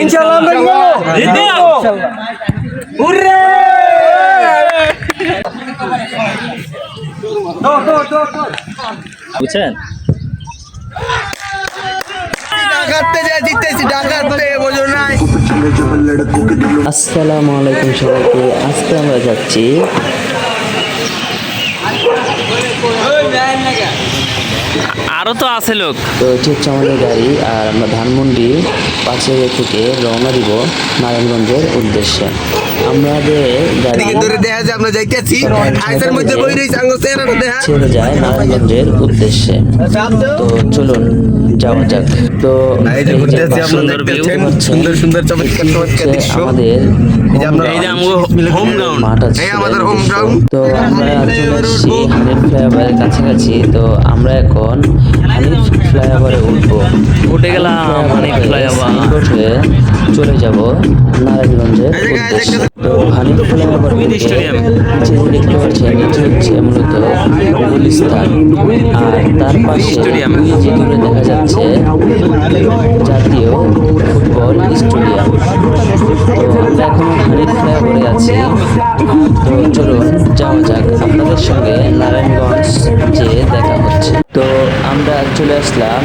ইনশাআল্লাহ আমরা জিতবো হুররে বুঝছেন ঢাকাতে যা জিততেছি ঢাকাতে বোঝো না। আসসালামু আলাইকুম সবাইকে। আজকে আমরা যাচ্ছি আরো তো আছে লোক। তো এটি হচ্ছে আমাদের গাড়ি, আর আমরা ধানমন্ডি পাঁচে থেকে রওনা দিব নারায়ণগঞ্জের উদ্দেশ্যে। আমাদের গাড়ি ধরে দেখা যায় আমরা যাইতেছি আইসার মধ্যে বই রইছে আঙ্গো চেহারাটা দেখা ছেড়ে যায় নারায়ণগঞ্জের উদ্দেশ্যে। তো চলুন যাওয়া যাক। তো এই যে ঘুরতে যাচ্ছি আমরা, দেখতেছেন সুন্দর সুন্দর চমৎকার চমৎকার দৃশ্য। আমাদের এই যে আমগো হোম গ্রাউন্ড, মাঠ আছে, এই আমাদের হোম গ্রাউন্ড। তো আমরা চলে আসছি হানিফ ফ্লাইওভারের কাছাকাছি। তো আমরা এখন হানিফ ফ্লাইওভারে উঠবো। উঠে গেলাম হানিফ ফ্লাইওভার। হয়ে চলে যাব নারায়ণগঞ্জের উদ্দেশ্যে। তো হানিফ ফ্লাইওভার মিনি স্টেডিয়াম। নিচে যে দেখতে পাচ্ছেন, এটি হচ্ছে মূলত গুলিস্তান, আর তার পাশে ওই যে দূরে দেখা যাচ্ছে জাতীয় ফুটবল স্টেডিয়াম। তো আমরা এখন হানিফ ফ্লাইওভারে আছি। তো চলুন যাওয়া যাক, আপনাদের সঙ্গে নারায়ণগঞ্জ যেয়ে দেখা হচ্ছে। তো আমরা চলে আসলাম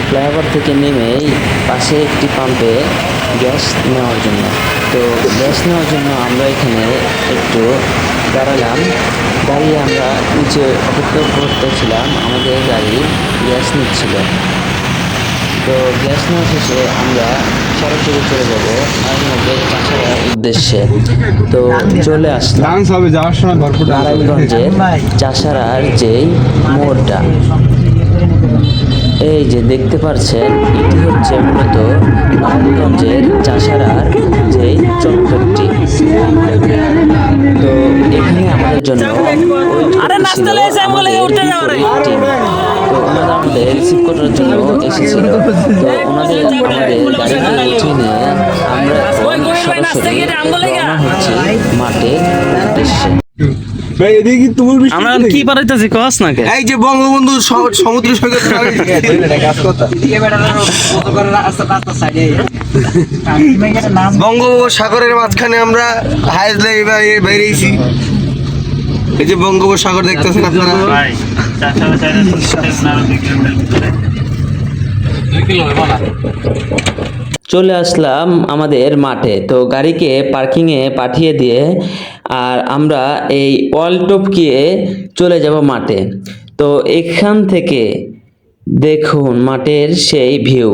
ফ্লাইওভার থেকে নেমেই পাশে একটি পাম্পে গ্যাস নেওয়ার জন্য। তো গ্যাস নেওয়ার জন্য আমরা এখানে একটু দাঁড়ালাম। দাঁড়িয়ে আমরা নিচে অপেক্ষা করতেছিলাম, আমাদের গাড়ি গ্যাস নিচ্ছিল। তো গ্যাস নেওয়া শেষে আমরা সরাসরি চলে যাব নারায়ণগঞ্জের চাষারার উদ্দেশ্যে। তো চলে আসলাম নারায়ণগঞ্জের চাষারার যেই মোড়টা, এই যে দেখতে পাচ্ছেন, এটি হচ্ছে মূলত নারায়ণগঞ্জের চাষারার যেই চত্বরটি। তো এখানে আমাদের জন্য টিম, তো ওনারা আমাদের রিসিভ করার জন্য এসেছিল। তো ওনাদের আমাদের গাড়িতে উঠিয়ে নিয়ে আমরা এখন সরাসরি রওনা হচ্ছি মাঠের উদ্দেশ্যে। আমরা কি পারাইতেছি কস না কে? এই যে বঙ্গবন্ধু সমুদ্র সৈকত বঙ্গোপসাগরের মাঝখানে আমরা হাইজ বেরিয়েছি। এই যে বঙ্গোপসাগর দেখতেছেন আপনারা। চলে আসলাম আমাদের মাঠে। তো গাড়িকে পার্কিংয়ে পাঠিয়ে দিয়ে আর আমরা এই ওয়াল টপকিয়ে চলে যাব মাঠে। তো এখান থেকে দেখুন মাঠের সেই ভিউ।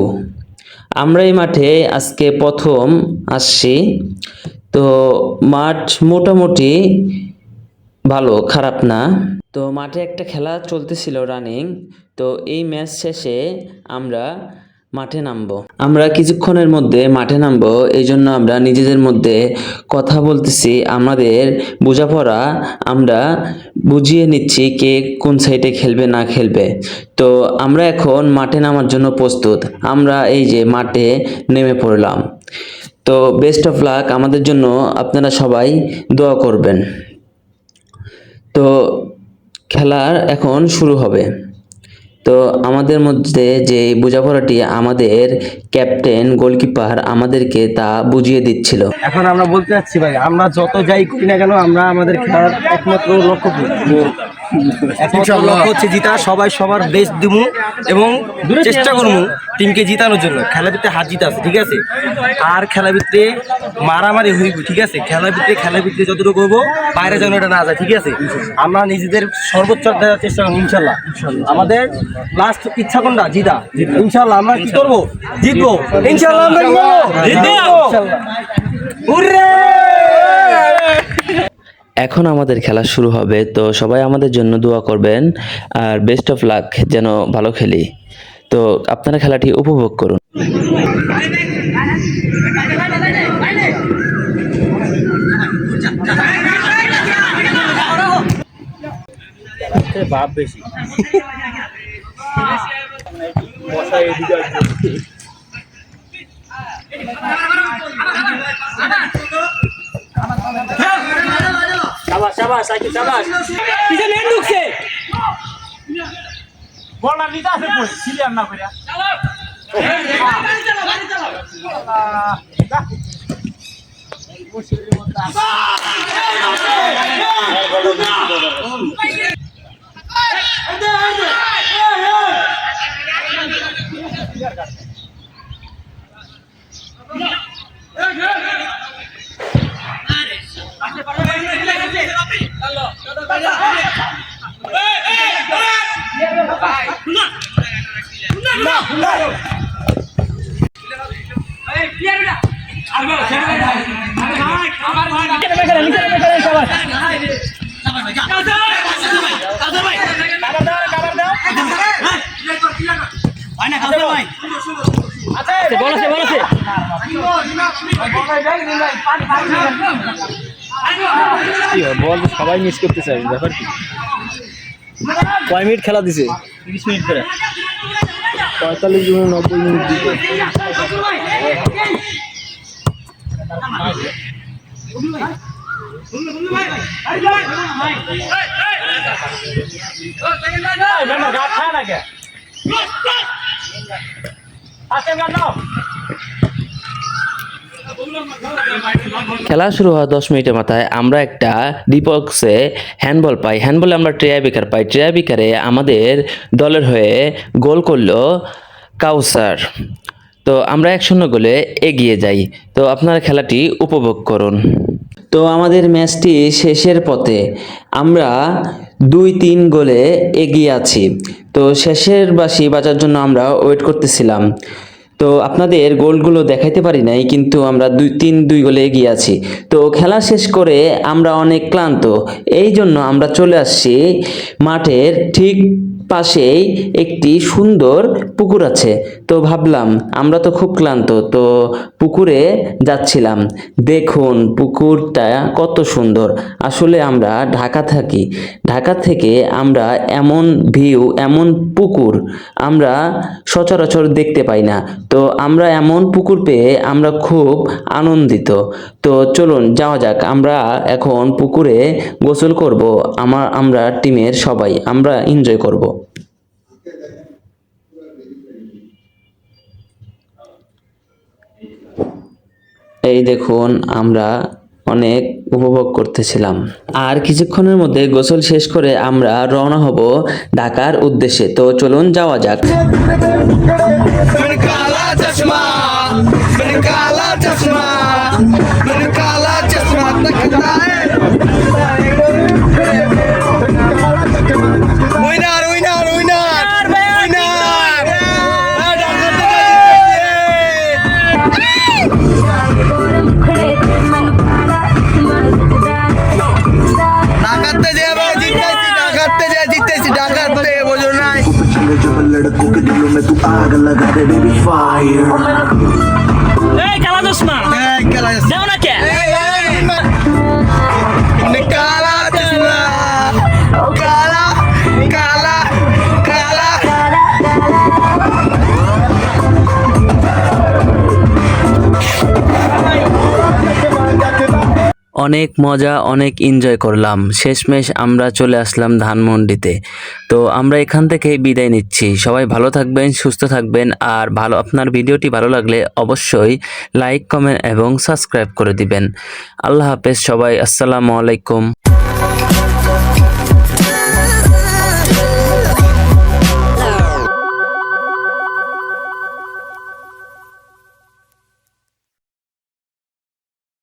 আমরা এই মাঠে আজকে প্রথম আসছি। তো মাঠ মোটামুটি ভালো, খারাপ না। তো মাঠে একটা খেলা চলতেছিল রানিং। তো এই ম্যাচ শেষে আমরা মাঠে নামবো। আমরা কিছুক্ষণের মধ্যে মাঠে নামবো, এই জন্য আমরা নিজেদের মধ্যে কথা বলতেছি। আমাদের বোঝাপড়া আমরা বুঝিয়ে নিচ্ছি কে কোন সাইডে খেলবে না খেলবে। তো আমরা এখন মাঠে নামার জন্য প্রস্তুত। আমরা এই যে মাঠে নেমে পড়লাম। তো বেস্ট অফ লাক আমাদের জন্য, আপনারা সবাই দোয়া করবেন। তো খেলার এখন শুরু হবে। তো আমাদের মধ্যে যে বোঝাপড়াটি আমাদের ক্যাপ্টেন গোলকিপার আমাদেরকে তা বুঝিয়ে দিচ্ছিল। এখন আমরা বলতে চাচ্ছি ভাই, আমরা যত যাই করি না কেন, আমরা আমাদের খেলার একমাত্র লক্ষ্য হচ্ছে জিতা। সবাই সবার বেস্ট দিমু এবং চেষ্টা করবো টিমকে জিতানোর জন্য। খেলার ভিতরে হার জিত আছে, ঠিক আছে, আর খেলার ভিতরে মারামারি হইব, ঠিক আছে। খেলার ভিতরে যতটুকু করবো, বাইরে যেন এটা না যায়, ঠিক আছে। আমরা নিজেদের সর্বোচ্চ দেওয়ার চেষ্টা করবো ইনশাল্লাহ। আমাদের লাস্ট ইচ্ছা কোনটা? জিতা। ইনশাল্লাহ আমরা কি করবো? জিতবো ইনশাল্লাহ। আমরা জিতবো হুররে। এখন আমাদের খেলা শুরু হবে। তো সবাই আমাদের জন্য দোয়া করবেন আর বেস্ট অফ লাক, যেন ভালো খেলি। তো আপনারা খেলাটি উপভোগ করুন। বাপ বেশি বল সবাই মিস করতে চাই, ব্যাপার কি? কয় মিনিট খেলা দিছে? 30 মিনিট করে, 45 মিনিট 90 মিনিট দিতে। খেলা শুরু হওয়ার 10 মিনিটের মাথায় আমরা একটা ডিবক্সে হ্যান্ডবল পাই। হ্যান্ডবলে আমরা ট্রাইব্রেকার পাই। ট্রাইব্রেকারে আমাদের দলের হয়ে গোল করলো কাউসার। তো আমরা 1-0 গোলে এগিয়ে যাই। তো আপনারা খেলাটি উপভোগ করুন। তো আমাদের ম্যাচটি শেষের পথে, আমরা 2-3 গোলে এগিয়ে আছি। তো শেষের বাঁশি বাজার জন্য আমরা ওয়েট করতেছিলাম। তো আপনাদের গোলগুলো দেখাইতে পারি নাই, কিন্তু আমরা 2 গোলে এগিয়ে আছি। তো খেলা শেষ করে আমরা অনেক ক্লান্ত, এই জন্য আমরা চলে আসছি মাঠের ঠিক পাশেই একটি সুন্দর পুকুর আছে। তো ভাবলাম আমরা তো খুব ক্লান্ত, তো পুকুরে যাচ্ছিলাম। দেখুন পুকুরটা কত সুন্দর। আসলে আমরা ঢাকা থাকি, ঢাকা থেকে আমরা এমন ভিউ, এমন পুকুর আমরা সচরাচর দেখতে পাই না। তো আমরা এমন পুকুর পেয়ে আমরা খুব আনন্দিত। তো চলুন যাওয়া যাক, আমরা এখন পুকুরে গোসল করব। আমরা টিমের সবাই আমরা এনজয় করব। এই দেখুন আমরা অনেক উপভোগ করতেছিলাম। আর কিছুক্ষণের মধ্যে গোসল শেষ করে আমরা রওনা হব ঢাকার উদ্দেশ্যে। তো চলুন যাওয়া যাক। लड़कों के दिलों में तू आग लगा दे बेबी फायर এই খেলা দোস না, যাও না কে? অনেক মজা, অনেক এনজয় করলাম। শেষমেশ আমরা চলে আসলাম ধানমন্ডিতে। তো আমরা এখান থেকে বিদায় নিচ্ছি। সবাই ভালো থাকবেন, সুস্থ থাকবেন। আর আপনার ভিডিওটি ভালো লাগলে অবশ্যই লাইক, কমেন্ট এবং সাবস্ক্রাইব করে দিবেন। আল্লাহ হাফেজ সবাই। আসসালামু আলাইকুম।